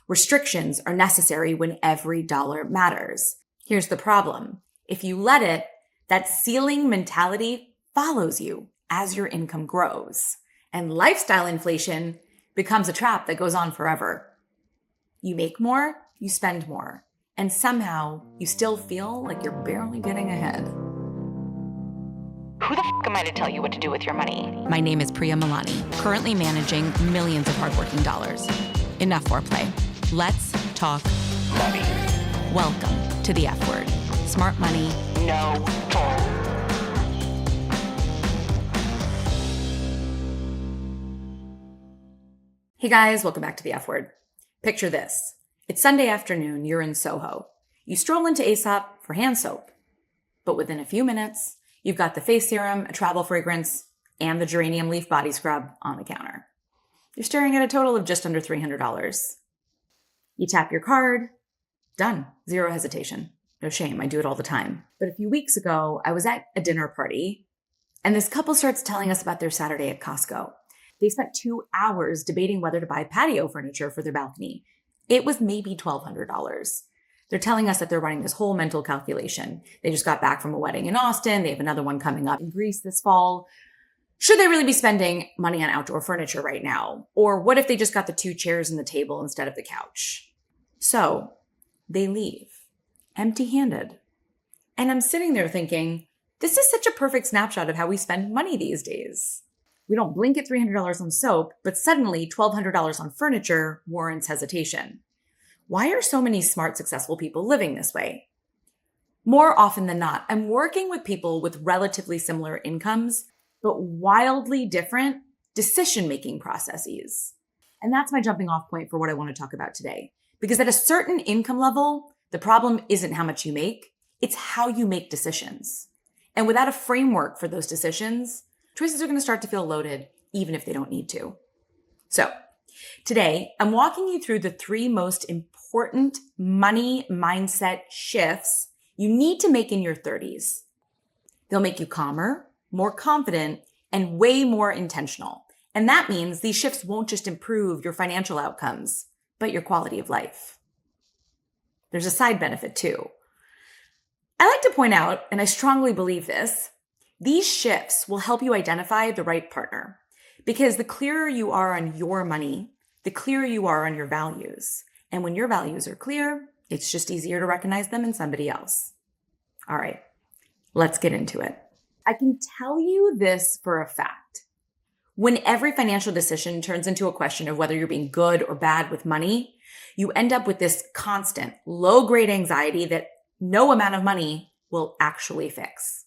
Restrictions are necessary when every dollar matters. Here's the problem. If you let it, that ceiling mentality follows you as your income grows. And lifestyle inflation becomes a trap that goes on forever. You make more, you spend more, and somehow you still feel like you're barely getting ahead. Who the f*** am I to tell you what to do with your money? My name is Priya, currently managing millions of hardworking dollars. Enough foreplay. Let's talk Money. Welcome to the F word. Smart money. No bull. Hey guys, welcome back to the F word. Picture this. It's Sunday afternoon, you're in Soho. You stroll into Aesop for hand soap. But within a few minutes, you've got the face serum, a travel fragrance, and the geranium leaf body scrub on the counter. You're staring at a total of just under $300. You tap your card, done, zero hesitation. No shame, I do it all the time. But a few weeks ago, I was at a dinner party, and this couple starts telling us about their Saturday at Costco. They spent 2 hours debating whether to buy patio furniture for their balcony. It was maybe $1,200. They're telling us that they're running this whole mental calculation. They just got back from a wedding in Austin. They have another one coming up in Greece this fall. Should they really be spending money on outdoor furniture right now? Or what if they just got the 2 chairs and the table instead of the couch? So they leave empty-handed. And I'm sitting there thinking, this is such a perfect snapshot of how we spend money these days. We don't blink at $300 on soap, but suddenly $1,200 on furniture warrants hesitation. Why are so many smart, successful people living this way? More often than not, I'm working with people with relatively similar incomes, but wildly different decision-making processes. And that's my jumping off point for what I want to talk about today. Because at a certain income level, the problem isn't how much you make, it's how you make decisions. And without a framework for those decisions, choices are going to start to feel loaded, even if they don't need to. So today, I'm walking you through the 3 most important money mindset shifts you need to make in your 30s. They'll make you calmer, more confident, and way more intentional. And that means these shifts won't just improve your financial outcomes, but your quality of life. There's a side benefit too. I like to point out, and I strongly believe this, these shifts will help you identify the right partner. Because the clearer you are on your money, the clearer you are on your values. And when your values are clear, it's just easier to recognize them in somebody else. All right, let's get into it. I can tell you this for a fact. When every financial decision turns into a question of whether you're being good or bad with money, you end up with this constant low-grade anxiety that no amount of money will actually fix.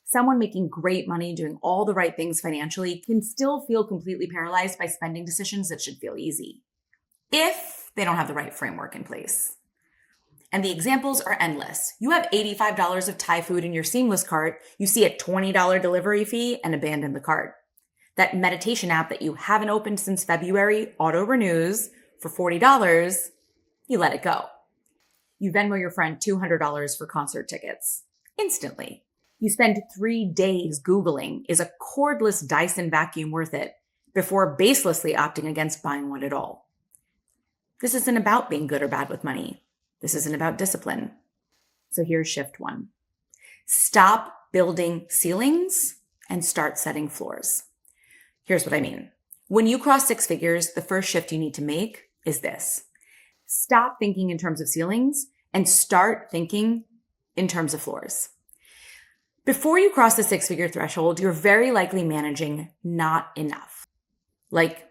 Someone making great money, doing all the right things financially, can still feel completely paralyzed by spending decisions that should feel easy, if they don't have the right framework in place. And the examples are endless. You have $85 of Thai food in your Seamless cart, you see a $20 delivery fee, and abandon the cart. That meditation app that you haven't opened since February auto-renews for $40, you let it go. You Venmo your friend $200 for concert tickets. Instantly. You spend 3 days Googling, is a cordless Dyson vacuum worth it, before baselessly opting against buying one at all. This isn't about being good or bad with money. This isn't about discipline. So here's shift 1. Stop building ceilings and start setting floors. Here's what I mean. When you cross 6 figures, the first shift you need to make is this. Stop thinking in terms of ceilings and start thinking in terms of floors. Before you cross the 6-figure threshold, you're very likely managing not enough. Like,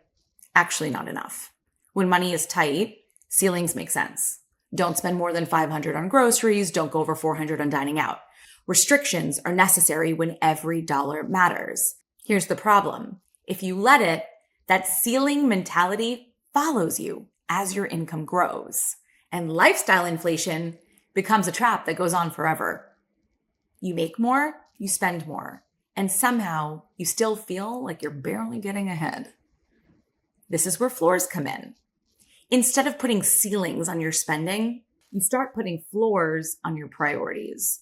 actually not enough. When money is tight, ceilings make sense. Don't spend more than $500 on groceries. Don't go over $400 on dining out. Restrictions are necessary when every dollar matters. Here's the problem. If you let it, that ceiling mentality follows you as your income grows. And lifestyle inflation becomes a trap that goes on forever. You make more, you spend more, and somehow you still feel like you're barely getting ahead. This is where floors come in. Instead of putting ceilings on your spending, you start putting floors on your priorities.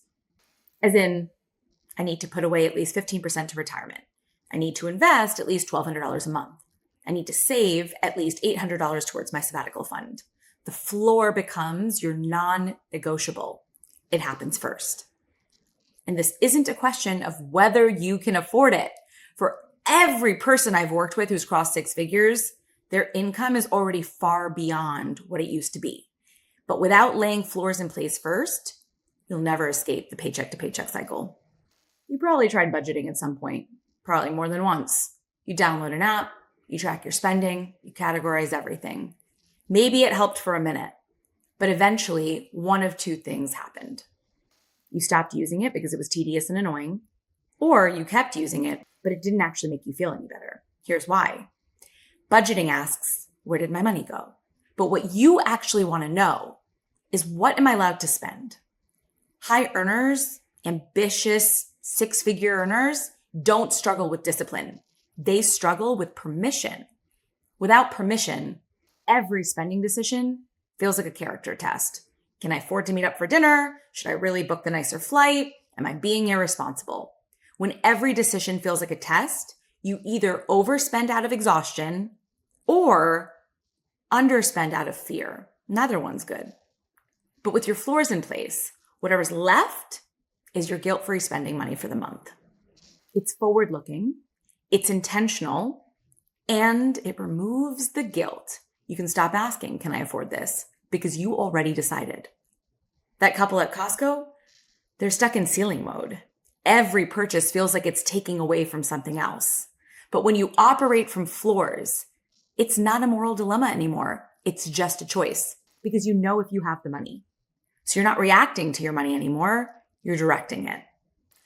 As in, I need to put away at least 15% to retirement. I need to invest at least $1,200 a month. I need to save at least $800 towards my sabbatical fund. The floor becomes your non-negotiable. It happens first. And this isn't a question of whether you can afford it. For every person I've worked with who's crossed six figures, their income is already far beyond what it used to be. But without laying floors in place first, you'll never escape the paycheck to paycheck cycle. You probably tried budgeting at some point, probably more than once. You download an app, you track your spending, you categorize everything. Maybe it helped for a minute, but eventually one of two things happened. You stopped using it because it was tedious and annoying, or you kept using it, but it didn't actually make you feel any better. Here's why. Budgeting asks, where did my money go? But what you actually want to know is, what am I allowed to spend? High earners, ambitious six-figure earners don't struggle with discipline. They struggle with permission. Without permission, every spending decision feels like a character test. Can I afford to meet up for dinner? Should I really book the nicer flight? Am I being irresponsible? When every decision feels like a test, you either overspend out of exhaustion or underspend out of fear. Neither one's good. But with your floors in place, whatever's left is your guilt-free spending money for the month. It's forward-looking, it's intentional, and it removes the guilt. You can stop asking, can I afford this? Because you already decided. That couple at Costco, they're stuck in ceiling mode. Every purchase feels like it's taking away from something else. But when you operate from floors, it's not a moral dilemma anymore. It's just a choice, because you know if you have the money. So you're not reacting to your money anymore, you're directing it.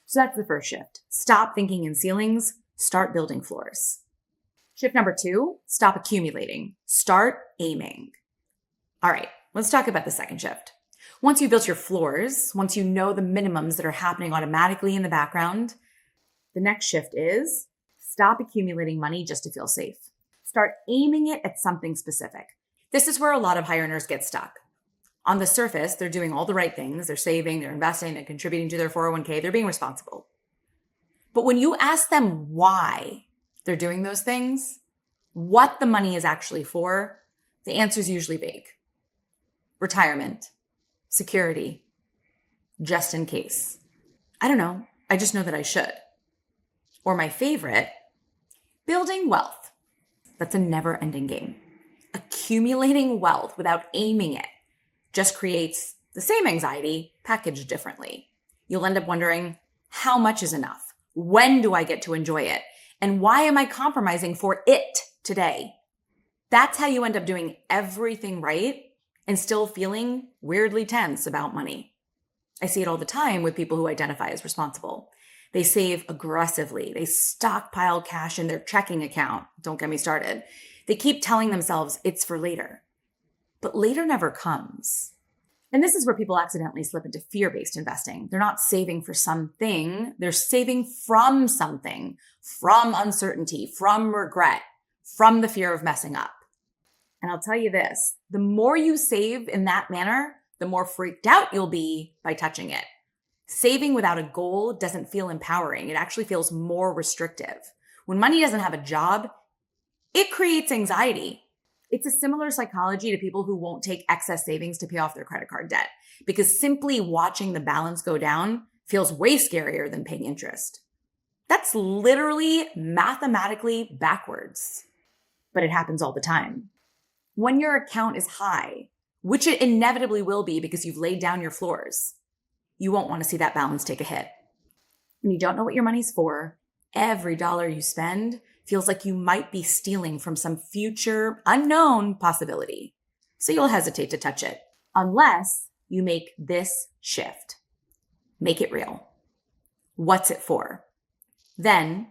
So that's the first shift. Stop thinking in ceilings, start building floors. Shift number 2, stop accumulating, start aiming. All right, let's talk about the second shift. Once you've built your floors, once you know the minimums that are happening automatically in the background, the next shift is stop accumulating money just to feel safe. Start aiming it at something specific. This is where a lot of high earners get stuck. On the surface, they're doing all the right things. They're saving, they're investing, they're contributing to their 401k, they're being responsible. But when you ask them why they're doing those things, what the money is actually for, the answer is usually vague. Retirement, security, just in case. I don't know. I just know that I should. Or my favorite, building wealth. That's a never-ending game. Accumulating wealth without aiming it just creates the same anxiety packaged differently. You'll end up wondering, how much is enough? When do I get to enjoy it? And why am I compromising for it today? That's how you end up doing everything right and still feeling weirdly tense about money. I see it all the time with people who identify as responsible. They save aggressively. They stockpile cash in their checking account. Don't get me started. They keep telling themselves it's for later. But later never comes. And this is where people accidentally slip into fear-based investing. They're not saving for something. They're saving from something, from uncertainty, from regret, from the fear of messing up. And I'll tell you this, the more you save in that manner, the more freaked out you'll be by touching it. Saving without a goal doesn't feel empowering. It actually feels more restrictive. When money doesn't have a job, it creates anxiety. It's a similar psychology to people who won't take excess savings to pay off their credit card debt, because simply watching the balance go down feels way scarier than paying interest. That's literally mathematically backwards, but it happens all the time. When your account is high, which it inevitably will be because you've laid down your floors, you won't want to see that balance take a hit. When you don't know what your money's for, every dollar you spend feels like you might be stealing from some future unknown possibility. So you'll hesitate to touch it unless you make this shift. Make it real. What's it for? Then,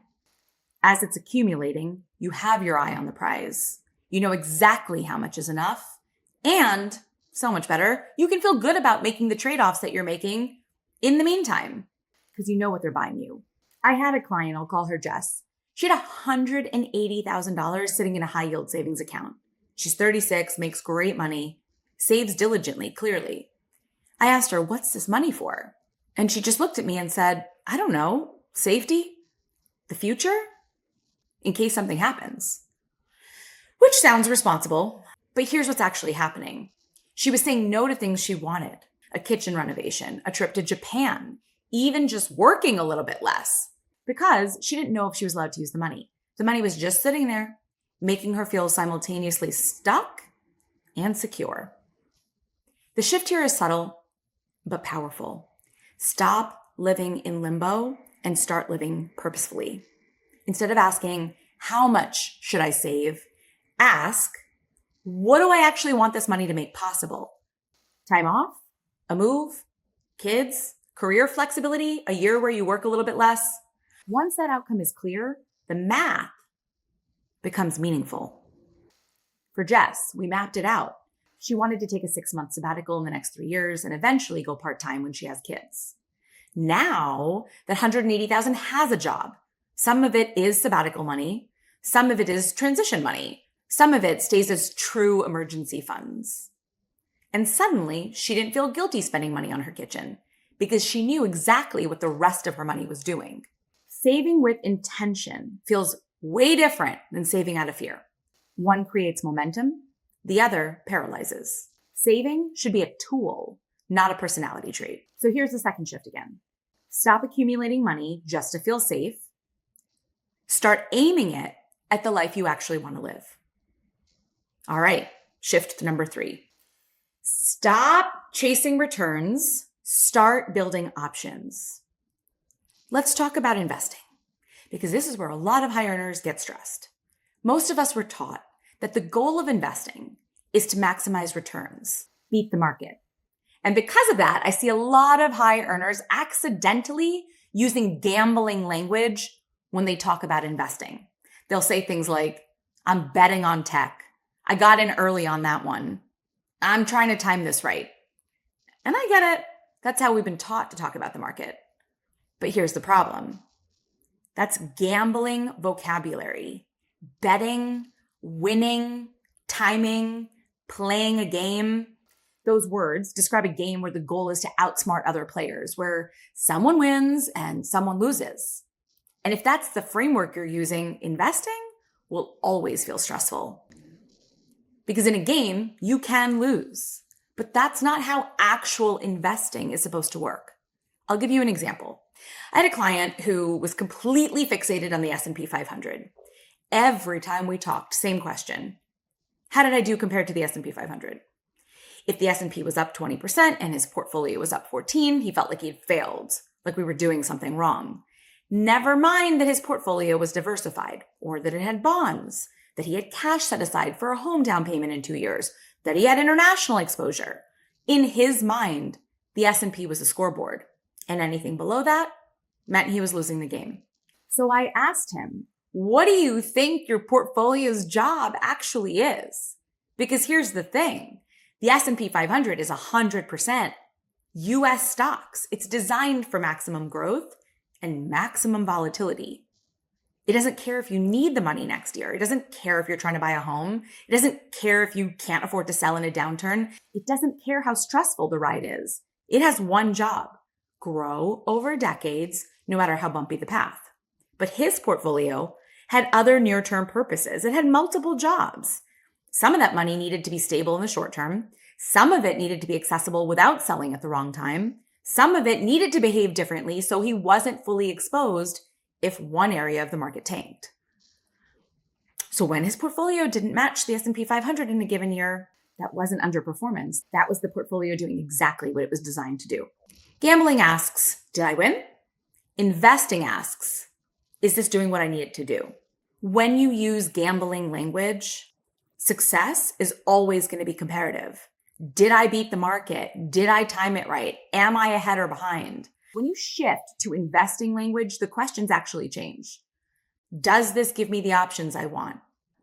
as it's accumulating, you have your eye on the prize. You know exactly how much is enough. And, so much better, you can feel good about making the trade-offs that you're making in the meantime, because you know what they're buying you. I had a client, I'll call her Jess. She had $180,000 sitting in a high yield savings account. She's 36, makes great money, saves diligently, clearly. I asked her, what's this money for? And she just looked at me and said, I don't know, safety? The future? In case something happens. which sounds responsible. But here's what's actually happening. She was saying no to things she wanted: a kitchen renovation, a trip to Japan, even just working a little bit less, because she didn't know if she was allowed to use the money. The money was just sitting there, making her feel simultaneously stuck and secure. The shift here is subtle, but powerful. Stop living in limbo and start living purposefully. Instead of asking, how much should I save? Ask, what do I actually want this money to make possible? Time off? A move? Kids? Career flexibility? A year where you work a little bit less? Once that outcome is clear, the math becomes meaningful. For Jess, we mapped it out. She wanted to take a 6-month sabbatical in the next 3 years and eventually go part-time when she has kids. Now that $180,000 has a job, some of it is sabbatical money, some of it is transition money, some of it stays as true emergency funds. And suddenly, she didn't feel guilty spending money on her kitchen because she knew exactly what the rest of her money was doing. Saving with intention feels way different than saving out of fear. One creates momentum, the other paralyzes. Saving should be a tool, not a personality trait. So here's the second shift again. Stop accumulating money just to feel safe. Start aiming it at the life you actually want to live. All right, shift number 3. Stop chasing returns. Start building options. Let's talk about investing, because this is where a lot of high earners get stressed. Most of us were taught that the goal of investing is to maximize returns, beat the market. And because of that, I see a lot of high earners accidentally using gambling language when they talk about investing. They'll say things like, I'm betting on tech. I got in early on that one. I'm trying to time this right. And I get it. That's how we've been taught to talk about the market. But here's the problem. That's gambling vocabulary. Betting, winning, timing, playing a game. Those words describe a game where the goal is to outsmart other players, where someone wins and someone loses. And if that's the framework you're using, investing will always feel stressful. Because in a game, you can lose. But that's not how actual investing is supposed to work. I'll give you an example. I had a client who was completely fixated on the S&P 500. Every time we talked, same question. How did I do compared to the S&P 500? If the S&P was up 20% and his portfolio was up 14%, he felt like he'd failed, like we were doing something wrong. Never mind that his portfolio was diversified, or that it had bonds, that he had cash set aside for a home down payment in 2 years, that he had international exposure. In his mind, the S&P was a scoreboard, and anything below that meant he was losing the game. So I asked him, what do you think your portfolio's job actually is? Because here's the thing. The S&P 500 is 100% US stocks. It's designed for maximum growth and maximum volatility. It doesn't care if you need the money next year. It doesn't care if you're trying to buy a home. It doesn't care if you can't afford to sell in a downturn. It doesn't care how stressful the ride is. It has one job: grow over decades, no matter how bumpy the path. But his portfolio had other near-term purposes. It had multiple jobs. Some of that money needed to be stable in the short term. Some of it needed to be accessible without selling at the wrong time. Some of it needed to behave differently so he wasn't fully exposed if one area of the market tanked. So when his portfolio didn't match the S&P 500 in a given year, that wasn't underperformance. That was the portfolio doing exactly what it was designed to do. Gambling asks, did I win? Investing asks, is this doing what I need it to do? When you use gambling language, success is always going to be comparative. Did I beat the market? Did I time it right? Am I ahead or behind? When you shift to investing language, the questions actually change. Does this give me the options I want?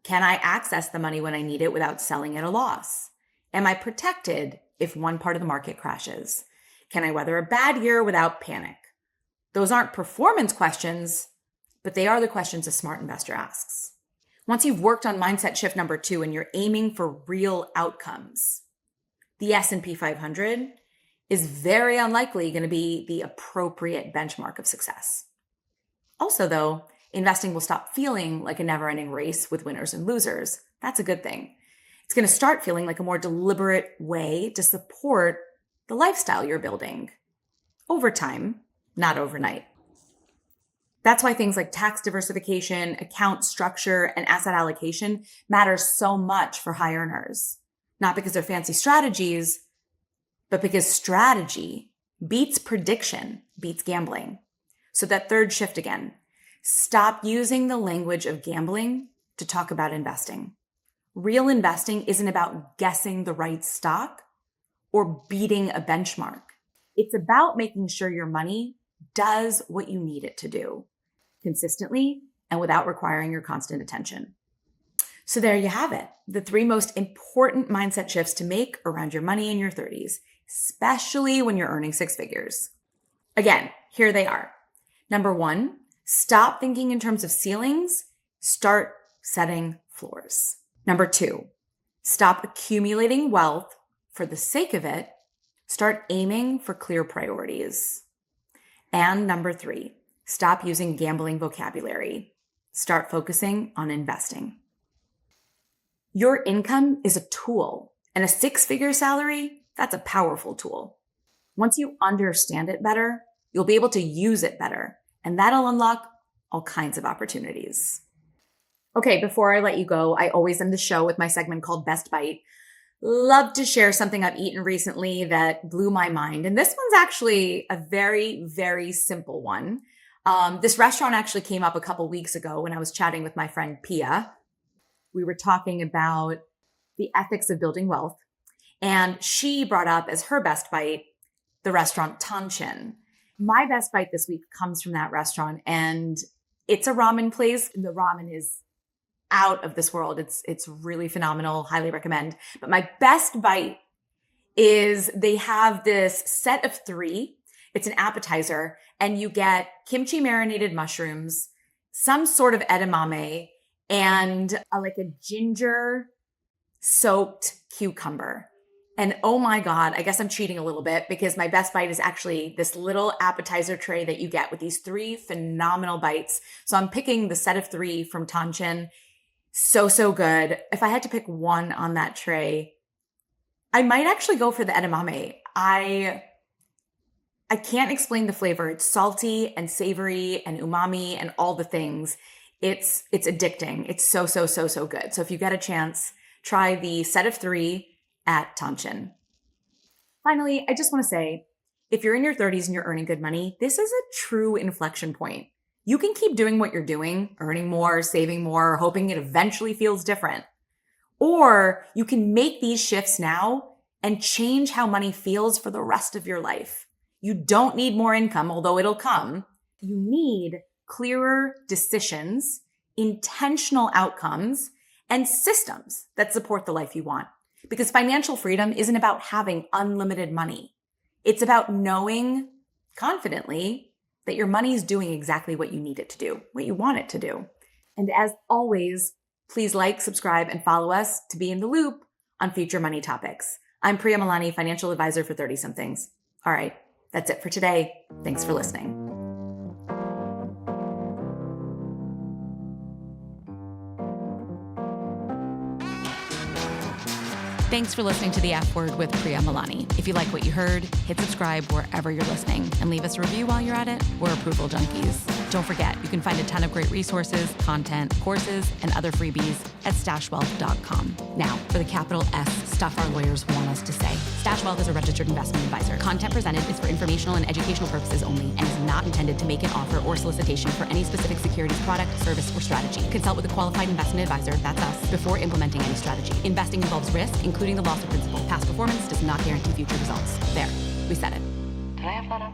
Can I access the money when I need it without selling at a loss? Am I protected if one part of the market crashes? Can I weather a bad year without panic? Those aren't performance questions, but they are the questions a smart investor asks. Once you've worked on mindset shift number 2 and you're aiming for real outcomes, the S&P 500 is very unlikely going to be the appropriate benchmark of success. Also, though, investing will stop feeling like a never-ending race with winners and losers. That's a good thing. It's going to start feeling like a more deliberate way to support the lifestyle you're building over time, not overnight. That's why things like tax diversification, account structure, and asset allocation matter so much for high earners. Not because they're fancy strategies, but because strategy beats prediction, beats gambling. So that third shift again, stop using the language of gambling to talk about investing. Real investing isn't about guessing the right stock or beating a benchmark. It's about making sure your money does what you need it to do consistently and without requiring your constant attention. So there you have it. The 3 most important mindset shifts to make around your money in your 30s, especially when you're earning 6 figures. Again, here they are. Number 1, stop thinking in terms of ceilings. Start setting floors. Number 2, stop accumulating wealth for the sake of it. Start aiming for clear priorities. And number 3, stop using gambling vocabulary. Start focusing on investing. Your income is a tool, and a 6-figure salary, that's a powerful tool. Once you understand it better, you'll be able to use it better, and that'll unlock all kinds of opportunities. Okay, before I let you go, I always end the show with my segment called Best Bite. Love to share something I've eaten recently that blew my mind. And this one's actually a very, very simple one. This restaurant actually came up a couple weeks ago when I was chatting with my friend Priya. We were talking about the ethics of building wealth. And she brought up as her best bite, the restaurant Tanshin. My best bite this week comes from that restaurant, and it's a ramen place. The ramen is out of this world. It's really phenomenal. Highly recommend. But my best bite is they have this set of 3. It's an appetizer, and you get kimchi marinated mushrooms, some sort of edamame, and like a ginger soaked cucumber. And oh my God, I guess I'm cheating a little bit because my best bite is actually this little appetizer tray that you get with these 3 phenomenal bites. So I'm picking the set of 3 from Tanshin. So good. If I had to pick one on that tray, I might actually go for the edamame. I can't explain the flavor. It's salty and savory and umami and all the things. It's addicting. It's so good. So if you get a chance, try the set of 3 at Tanshin. Finally, I just want to say, if you're in your 30s and you're earning good money, this is a true inflection point. You can keep doing what you're doing, earning more, saving more, hoping it eventually feels different. Or you can make these shifts now and change how money feels for the rest of your life. You don't need more income, although it'll come. You need clearer decisions, intentional outcomes, and systems that support the life you want. Because financial freedom isn't about having unlimited money. It's about knowing confidently that your money is doing exactly what you need it to do, what you want it to do. And as always, please like, subscribe, and follow us to be in the loop on future money topics. I'm Priya Malani, financial advisor for 30-somethings. All right, that's it for today. Thanks for listening. Thanks for listening to The F Word with Priya Malani. If you like what you heard, hit subscribe wherever you're listening and leave us a review while you're at it. We're approval junkies. Don't forget, you can find a ton of great resources, content, courses, and other freebies at stashwealth.com. Now, for the capital S stuff our lawyers want us to say. Stash Wealth is a registered investment advisor. Content presented is for informational and educational purposes only and is not intended to make an offer or solicitation for any specific securities, product, service, or strategy. Consult with a qualified investment advisor, that's us, before implementing any strategy. Investing involves risk, including the loss of principal. Past performance does not guarantee future results. There, we said it. Did I have that up?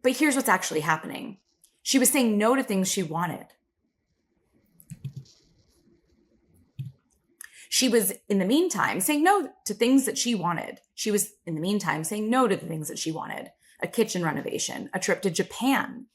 But here's what's actually happening. She was saying no to things she wanted. She was, in the meantime, saying no to things that she wanted. She was, in the meantime, saying no to the things that she wanted. A kitchen renovation, a trip to Japan,